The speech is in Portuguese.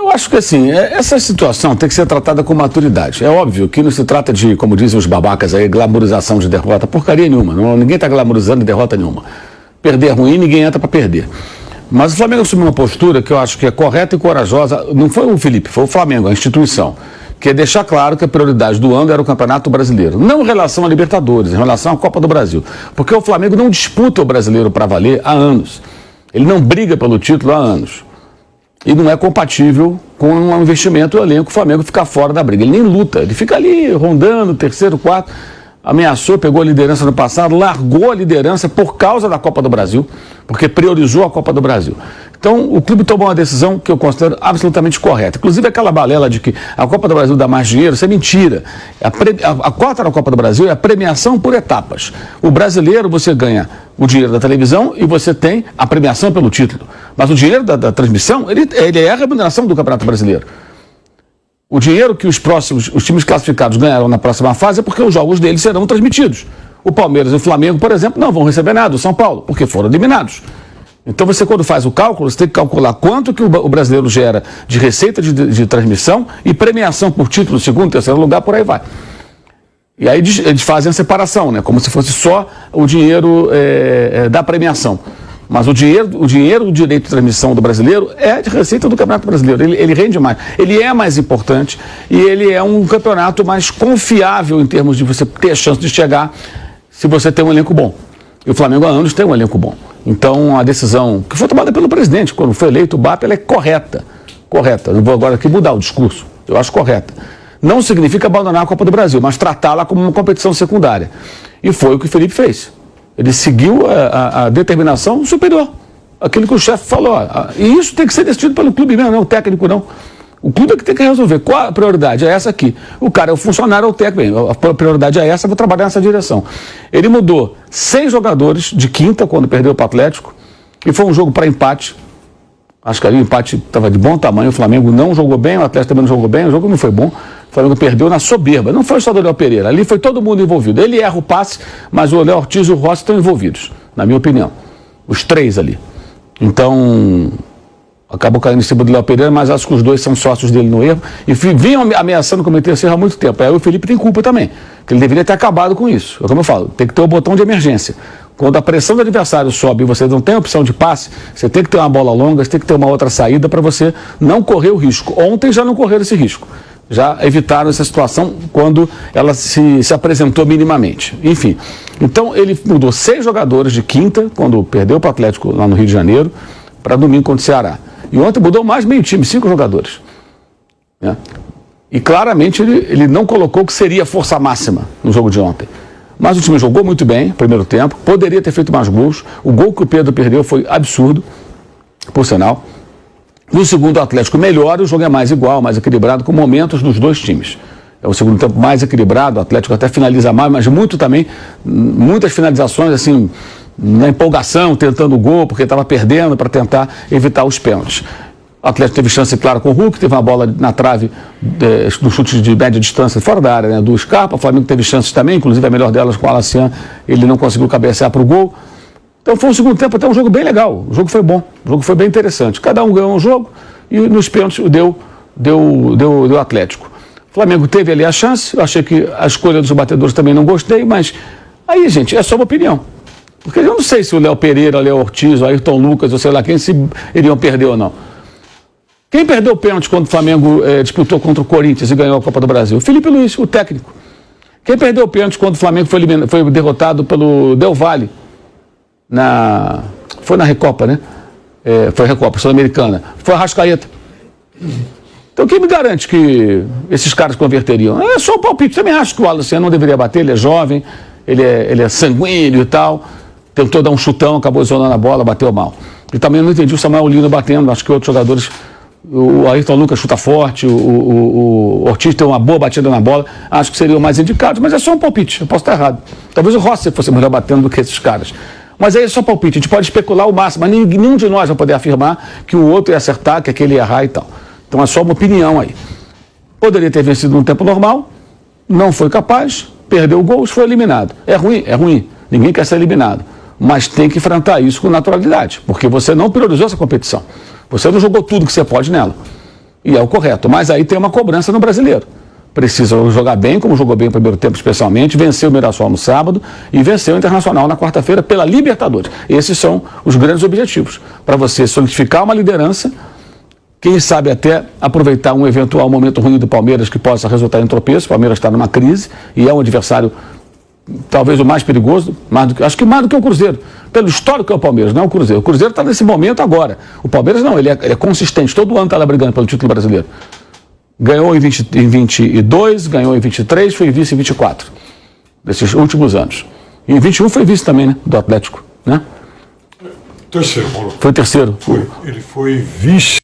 Eu acho que assim, essa situação tem que ser tratada com maturidade. É óbvio que não se trata de, como dizem os babacas aí, glamorização de derrota, porcaria nenhuma. Ninguém está glamorizando derrota nenhuma. Perder é ruim, ninguém entra para perder. Mas o Flamengo assumiu uma postura que eu acho que é correta e corajosa. Não foi o Felipe, foi o Flamengo, a instituição. Que é deixar claro que a prioridade do ano era o Campeonato Brasileiro. Não em relação à Libertadores, em relação à Copa do Brasil. Porque o Flamengo não disputa o Brasileiro para valer há anos. Ele não briga pelo título há anos. E não é compatível com um investimento do elenco, o Flamengo ficar fora da briga. Ele nem luta, ele fica ali rondando, terceiro, quarto, ameaçou, pegou a liderança no passado, largou a liderança por causa da Copa do Brasil, porque priorizou a Copa do Brasil. Então, o clube tomou uma decisão que eu considero absolutamente correta. Inclusive, aquela balela de que a Copa do Brasil dá mais dinheiro, isso é mentira. A cota da Copa do Brasil é a premiação por etapas. O brasileiro, você ganha o dinheiro da televisão e você tem a premiação pelo título. Mas o dinheiro da transmissão, ele é a remuneração do Campeonato Brasileiro. O dinheiro que os times classificados ganharão na próxima fase é porque os jogos deles serão transmitidos. O Palmeiras e o Flamengo, por exemplo, não vão receber nada, o São Paulo, porque foram eliminados. Então você, quando faz o cálculo, você tem que calcular quanto que o brasileiro gera de receita de transmissão e premiação por título, segundo, terceiro lugar, por aí vai. E aí eles fazem a separação, né? Como se fosse só o dinheiro da premiação. Mas o direito de transmissão do brasileiro é de receita do Campeonato Brasileiro. Ele rende mais. Ele é mais importante e ele é um campeonato mais confiável em termos de você ter a chance de chegar se você tem um elenco bom. E o Flamengo há anos tem um elenco bom. Então a decisão que foi tomada pelo presidente, quando foi eleito o BAP, ela é correta. Correta. Não vou agora aqui mudar o discurso. Eu acho correta. Não significa abandonar a Copa do Brasil, mas tratá-la como uma competição secundária. E foi o que o Felipe fez. Ele seguiu a determinação superior. Aquilo que o chefe falou. E isso tem que ser decidido pelo clube mesmo, não o técnico não. O clube é que tem que resolver. Qual a prioridade? É essa aqui. O cara é o funcionário, é o técnico. A prioridade é essa, vou trabalhar nessa direção. Ele mudou 6 jogadores de quinta, quando perdeu para o Atlético, e foi um jogo para empate. Acho que ali o empate estava de bom tamanho, o Flamengo não jogou bem, o Atlético também não jogou bem, o jogo não foi bom. O Flamengo perdeu na soberba. Não foi só do Léo Pereira, ali foi todo mundo envolvido. Ele erra o passe, mas o Léo Ortiz e o Rossi estão envolvidos, na minha opinião. Os 3 ali. Então, acabou caindo em cima do Léo Pereira, mas acho que os 2 são sócios dele no erro. E vinham ameaçando cometer esse erro há muito tempo. Aí o Felipe tem culpa também, que ele deveria ter acabado com isso. É como eu falo, tem que ter o botão de emergência. Quando a pressão do adversário sobe e você não tem opção de passe, você tem que ter uma bola longa, você tem que ter uma outra saída para você não correr o risco. Ontem já não correram esse risco. Já evitaram essa situação quando ela se apresentou minimamente. Enfim, então ele mudou 6 jogadores de quinta, quando perdeu para o Atlético lá no Rio de Janeiro, para domingo contra o Ceará. E ontem mudou mais meio time, 5 jogadores. Né? E claramente ele não colocou que seria força máxima no jogo de ontem. Mas o time jogou muito bem, primeiro tempo, poderia ter feito mais gols. O gol que o Pedro perdeu foi absurdo, por sinal. No segundo, o Atlético melhora, o jogo é mais igual, mais equilibrado, com momentos dos 2 times. É o segundo tempo mais equilibrado, o Atlético até finaliza mais, mas muito também, muitas finalizações assim, na empolgação, tentando o gol, porque estava perdendo para tentar evitar os pênaltis. O Atlético teve chance, claro, com o Hulk, teve uma bola na trave no chute de média distância fora da área, né, do Scarpa. O Flamengo teve chances também, inclusive a melhor delas com o Alacian, ele não conseguiu cabecear para o gol. Então foi um segundo tempo até um jogo bem legal, o jogo foi bom, o jogo foi bem interessante. Cada um ganhou um jogo e nos pênaltis deu Atlético. O Flamengo teve ali a chance, eu achei que a escolha dos batedores também não gostei, mas aí, gente, é só uma opinião. Porque eu não sei se o Léo Pereira, o Léo Ortiz, o Ayrton Lucas, ou sei lá quem, se iriam perder ou não. Quem perdeu o pênalti quando o Flamengo disputou contra o Corinthians e ganhou a Copa do Brasil? O Felipe Luiz, o técnico. Quem perdeu o pênalti quando o Flamengo foi derrotado pelo Del Valle? Foi na Recopa, né? Foi a Recopa Sul-Americana. Foi a Arrascaeta. Então quem me garante que esses caras converteriam? É só um palpite. Também acho que o Alaciano não deveria bater, ele é jovem, ele é sanguíneo e tal. Tentou dar um chutão, acabou isolando a bola, bateu mal. E também não entendi o Samuel Lino batendo, acho que outros jogadores... O Ayrton Lucas chuta forte, o Ortiz tem uma boa batida na bola, acho que seriam mais indicados, mas é só um palpite, eu posso estar errado. Talvez o Rossi fosse melhor batendo do que esses caras. Mas aí é só palpite, a gente pode especular o máximo, mas nenhum de nós vai poder afirmar que o outro ia acertar, que aquele ia errar e tal. Então é só uma opinião aí. Poderia ter vencido num tempo normal, não foi capaz, perdeu gols, foi eliminado. É ruim, ninguém quer ser eliminado. Mas tem que enfrentar isso com naturalidade, porque você não priorizou essa competição. Você não jogou tudo que você pode nela. E é o correto. Mas aí tem uma cobrança no brasileiro. Precisa jogar bem, como jogou bem no primeiro tempo especialmente, venceu o Mirassol no sábado e venceu o Internacional na quarta-feira pela Libertadores. Esses são os grandes objetivos, para você solidificar uma liderança, quem sabe até aproveitar um eventual momento ruim do Palmeiras que possa resultar em tropeço. O Palmeiras está numa crise e é um adversário talvez o mais perigoso, acho que mais do que o Cruzeiro, pelo histórico que é o Palmeiras, não é o Cruzeiro. O Cruzeiro está nesse momento agora. O Palmeiras não, ele é consistente, todo ano está lá brigando pelo título brasileiro. Ganhou em 22, ganhou em 23, foi vice em 24, desses últimos anos. E em 21 foi vice também, né, do Atlético, né? Terceiro, Paulo. Foi terceiro. Foi. Ele foi vice